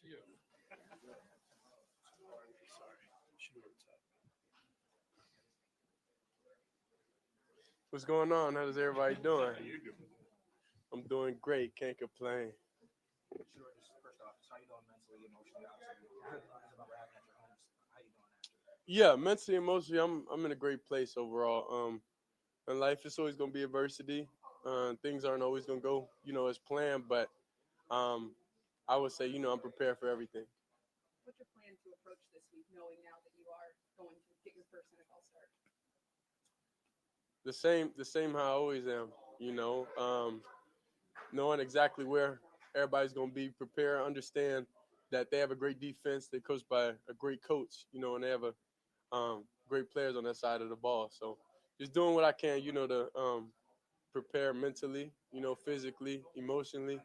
Yeah. Sorry. Shedeur, what's up? What's going on? How's everybody doing? How you doing? I'm doing great. Can't complain. Sure. Just first off, just how you doing mentally, emotionally? Obviously, it's about what happened at your homes. How you doing after that? Yeah, mentally, emotionally, I'm in a great place overall. In life, it's always gonna be adversity. Things aren't always gonna go, as planned. But um, I would say, I'm prepared for everything. What's your plan to approach this week, knowing now that you are going to get your first NFL start? The same how I always am. Knowing exactly where everybody's gonna be prepared, understand that they have a great defense. They're coached by a great coach, and they have a great players on that side of the ball. So just doing what I can, to prepare mentally, physically, emotionally,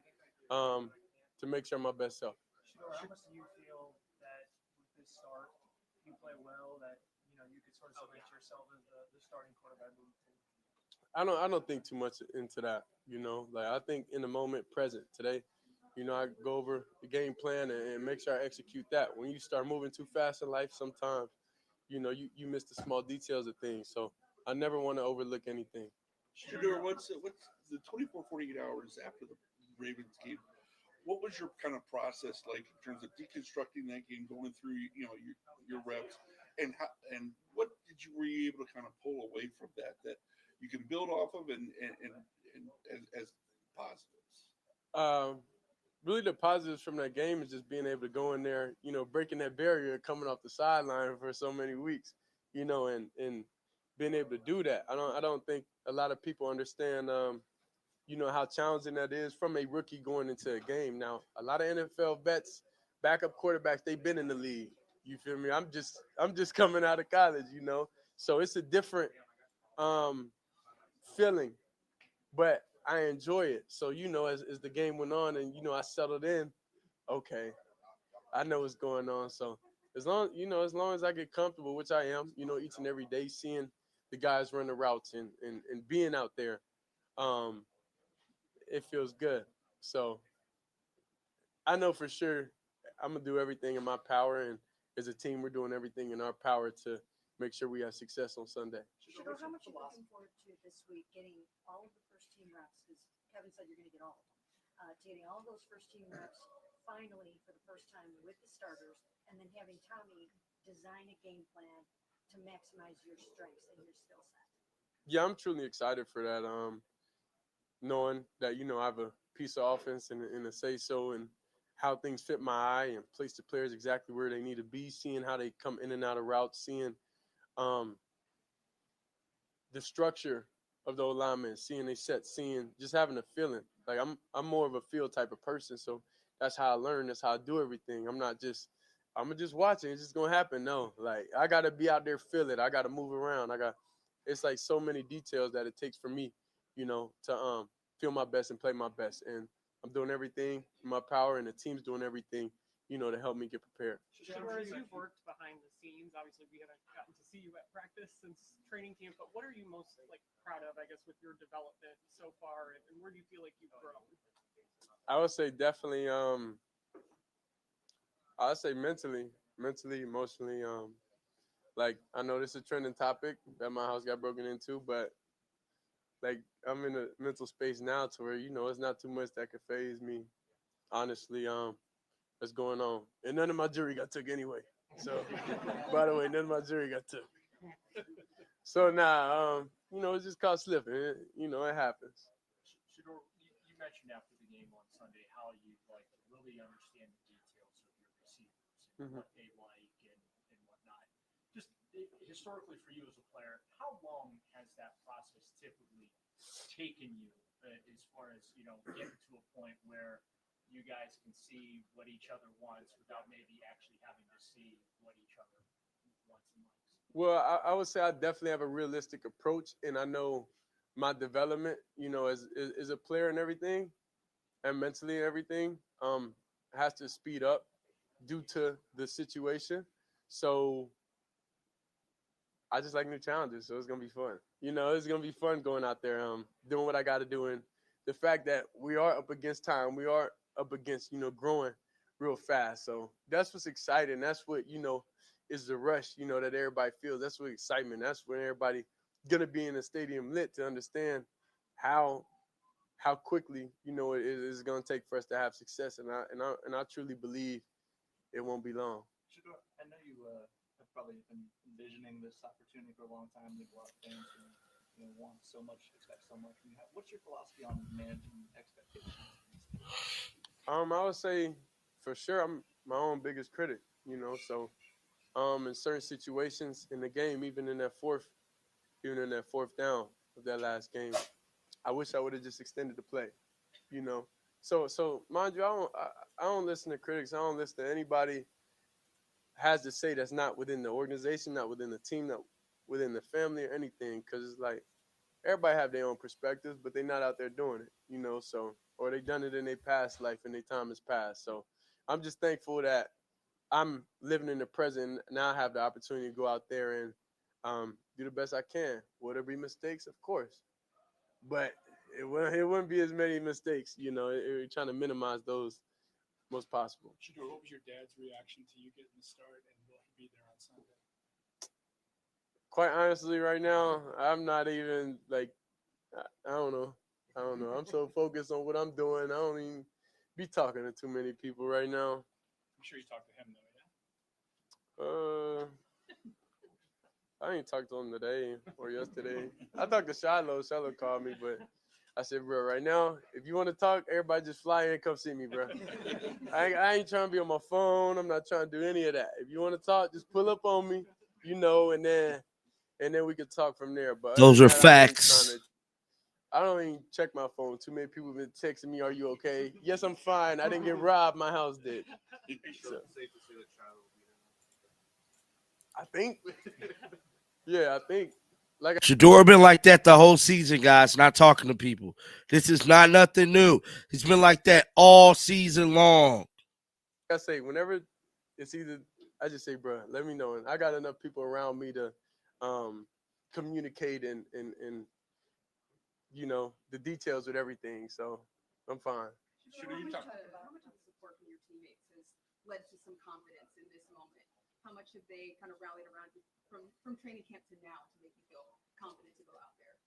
um, to make sure I'm my best self. Shedeur, how much do you feel that with this start, you play well, that you could sort of cement yourself as the starting quarterback moving forward? I don't think too much into that, Like I think in the moment, present today, I go over the game plan and make sure I execute that. When you start moving too fast in life, sometimes you miss the small details of things. So I never want to overlook anything. Shedeur, what's the 24, 48 hours after the Ravens game? What was your kind of process like in terms of deconstructing that game, going through your reps, and what did you were you able to kind of pull away from that you can build off of and as positives? Um, really, the positives from that game is just being able to go in there, breaking that barrier, coming off the sideline for so many weeks, and being able to do that. I don't think a lot of people understand, how challenging that is from a rookie going into a game. Now, a lot of NFL vets, backup quarterbacks, they've been in the league. You feel me? I'm just coming out of college. So it's a different um, feeling, but I enjoy it. So as the game went on and I settled in, okay, I know what's going on. So as long as I get comfortable, which I am, each and every day, seeing the guys run the routes and being out there, um, it feels good. So I know for sure I'm gonna do everything in my power, and as a team, we're doing everything in our power to make sure we have success on Sunday. Shedeur, how much are you looking forward to this week, getting all of the first team reps? Because Kevin said you're going to get all of them. To getting all of those first team reps finally for the first time with the starters, and then having Tommy design a game plan to maximize your strengths and your skill set. Yeah, I'm truly excited for that. Knowing that I have a piece of offense and a say so and how things fit my eye and place the players exactly where they need to be, seeing how they come in and out of routes, seeing um, the structure of the alignment, seeing they set, seeing just having a feeling. Like I'm more of a feel type of person, so that's how I learn. That's how I do everything. I'm gonna just watch it. It's just gonna happen. No, like I gotta be out there, feel it. I gotta move around. It's like so many details that it takes for me, to feel my best and play my best. And I'm doing everything in my power, and the team's doing everything, to help me get prepared. Shedeur, as you've worked behind the scenes, obviously we haven't gotten to see you at practice since training camp, but what are you most proud of, I guess, with your development so far, and where do you feel like you've grown? I would say definitely. I'd say mentally, emotionally. Like I know this is a trending topic that my house got broken into, but like I'm in a mental space now to where it's not too much that could phase me. Honestly, what's going on? And none of my jewelry got took anyway. So, by the way, none of my jewelry got took. So now, it's just caught slipping. It happens. Shedeur, you mentioned after the game on Sunday how you'd like to really understand the details of your receivers and Mhm. what they like and whatnot. Just historically for you as a player, how long has that process typically taken you as far as, getting to a point where you guys can see what each other wants without maybe actually having to see what each other wants and likes? Well, I would say I definitely have a realistic approach, and I know my development, as a player and everything, and mentally and everything, has to speed up due to the situation. So I just like new challenges, so it's gonna be fun. It's gonna be fun going out there, doing what I got to do, and the fact that we are up against time, we are up against growing. real fast. So that's what's exciting. That's what, is the rush, that everybody feels. That's what excitement. That's when everybody gonna be in the stadium lit to understand how quickly, it is gonna take for us to have success. And I truly believe it won't be long. Shedeur, I know you have probably been envisioning this opportunity for a long time. You have a lot of fans who want so much, expect so much from you. What's your philosophy on managing expectations? I would say for sure I'm my own biggest critic, so in certain situations in the game, even in that fourth down of that last game, I wish I would have just extended the play, you know. So mind you, I don't listen to critics. I don't listen to anybody has to say that's not within the organization, not within the team, not within the family or anything, because it's like everybody have their own perspectives, but they're not out there doing it, So or they done it in their past life and their time has passed. So I'm just thankful that I'm living in the present. Now I have the opportunity to go out there and do the best I can. Will there be mistakes? Of course, but it wouldn't be as many mistakes. Trying to minimize those most possible. Shedeur, what was your dad's reaction to you getting the start, and will he be there on Sunday? Quite honestly, right now, I'm not even like I don't know. I don't know. I'm so focused on what I'm doing. I don't even be talking to too many people right now. I'm sure you talked to him though, yeah. I ain't talked to him today or yesterday. I talked to Shiloh. Shiloh called me, but I said, bro, right now, if you want to talk, everybody just fly in and come see me, bro. I ain't trying to be on my phone. I'm not trying to do any of that. If you want to talk, just pull up on me, and then we can talk from there. But other Those than are that, facts. I don't even check my phone. Too many people have been texting me, "Are you okay?" Yes, I'm fine. I didn't get robbed. My house did. So, I think. Yeah, I think. Like Shedeur been like that the whole season, guys. Not talking to people. This is not nothing new. He's been like that all season long. I say, whenever it's either, I just say, bro, let me know. And I got enough people around me to communicate and the details with everything. So I'm fine. Shedeur, you talk. How much of the support from your teammates has led to some confidence in this moment? How much have they kind of rallied around you from training camp to now to make you feel confident to go out there?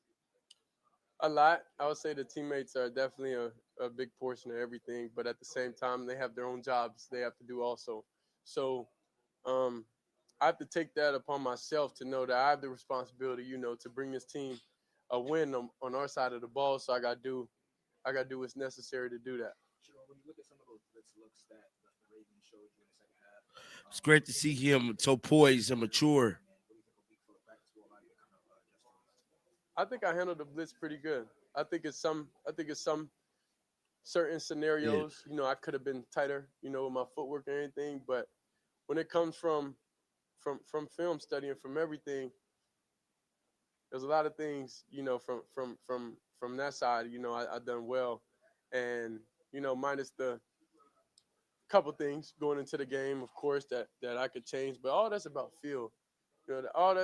A lot. I would say the teammates are definitely a big portion of everything, but at the same time, they have their own jobs they have to do also. So um, I have to take that upon myself to know that I have the responsibility, to bring this team a win on our side of the ball. So I got to do what's necessary to do that. When you look at some of those blitz looks that the Ravens showed you in the second half, It's great to see him so poised and mature. I think I handled the blitz pretty good. I think it's some certain scenarios, I could have been tighter, with my footwork and anything. But when it comes from film studying from everything, there's a lot of things, from that side, I done well, and minus the couple things going into the game, of course, that I could change. But all that's about feel, all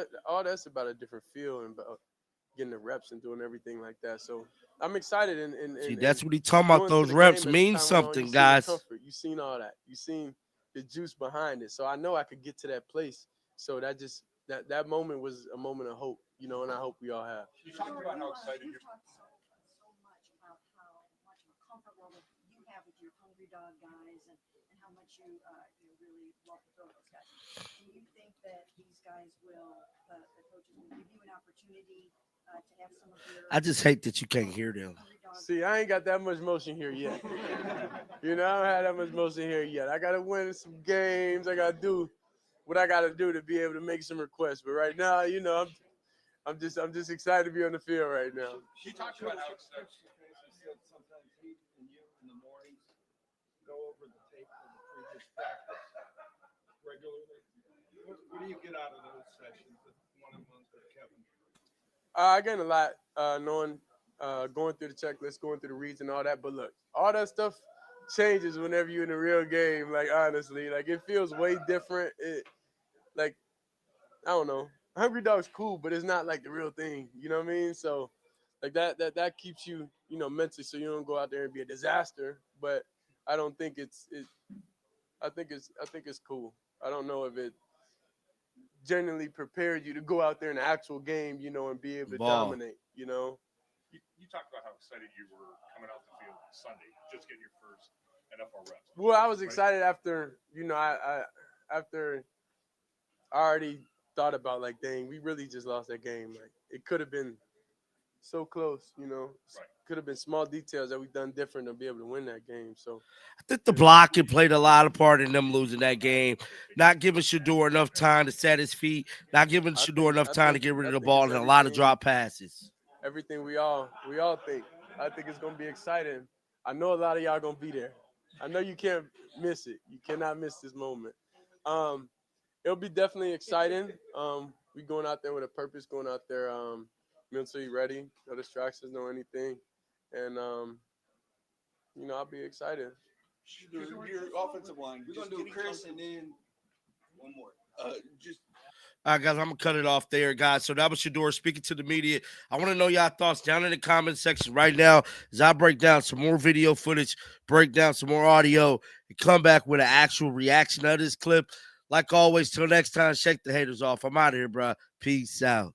that's about a different feel and about getting the reps and doing everything like that. So I'm excited See, and that's what he talking about. going to Those the reps game as mean time went on. You something, seen the guys. comfort, you seen all that, you seen the juice behind it. So I know I could get to that place. So that moment was a moment of hope, and I hope we all have. You talked about how excited you you're. talked so much about how much of a comfort level you have with your hungry dog guys and how much you really love to throw those guys. Do you think that these guys will, the coaches will give you an opportunity to have some of your I just hate that you can't hear them. hungry dog See, I ain't got that much motion here yet. I don't have that much motion here yet. I gotta win some games. I gotta do what I gotta do to be able to make some requests. But right now, I'm just excited to be on the field right now. She talked about how excited. Sometimes he and you in the mornings go over the tape of the previous practice regularly. What do you get out of those sessions, the one-on-ones with Kevin? I gained a lot knowing, going through the checklist, going through the reads and all that. But look, all that stuff changes whenever you're in a real game. Like honestly, like it feels way different. Like I don't know, Hungry Dog's cool, but it's not like the real thing. You know what I mean? So like that keeps you, mentally, so you don't go out there and be a disaster. But I don't think I think it's cool. I don't know if it genuinely prepared you to go out there in the actual game, and be able to Ball. dominate. You talked about how excited you were coming out the field Sunday, just getting your first NFL reps. Well, I was Right. excited after, after I already thought about, like, dang, we really just lost that game. Like, it could have been so close, Right. Could have been small details that we done different to be able to win that game. So I think the blocking played a lot of part in them losing that game. Not giving Shedeur enough time to set his feet. Not giving Shedeur enough time to get rid of the ball, it's and a lot of everything. drop passes. Everything we all think. I think it's gonna be exciting. I know a lot of y'all gonna be there. I know you can't miss it. You cannot miss this moment. It'll be definitely exciting. We going out there with a purpose, going out there mentally ready, no distractions, no anything, and I'll be excited. Your offensive line. We're just gonna do getting Chris and comfortable. then one more. Just All right, guys, I'm going to cut it off there, guys. So that was Shedeur speaking to the media. I want to know y'all thoughts down in the comment section right now as I break down some more video footage, break down some more audio, and come back with an actual reaction of this clip. Like always, till next time, shake the haters off. I'm out of here, bro. Peace out.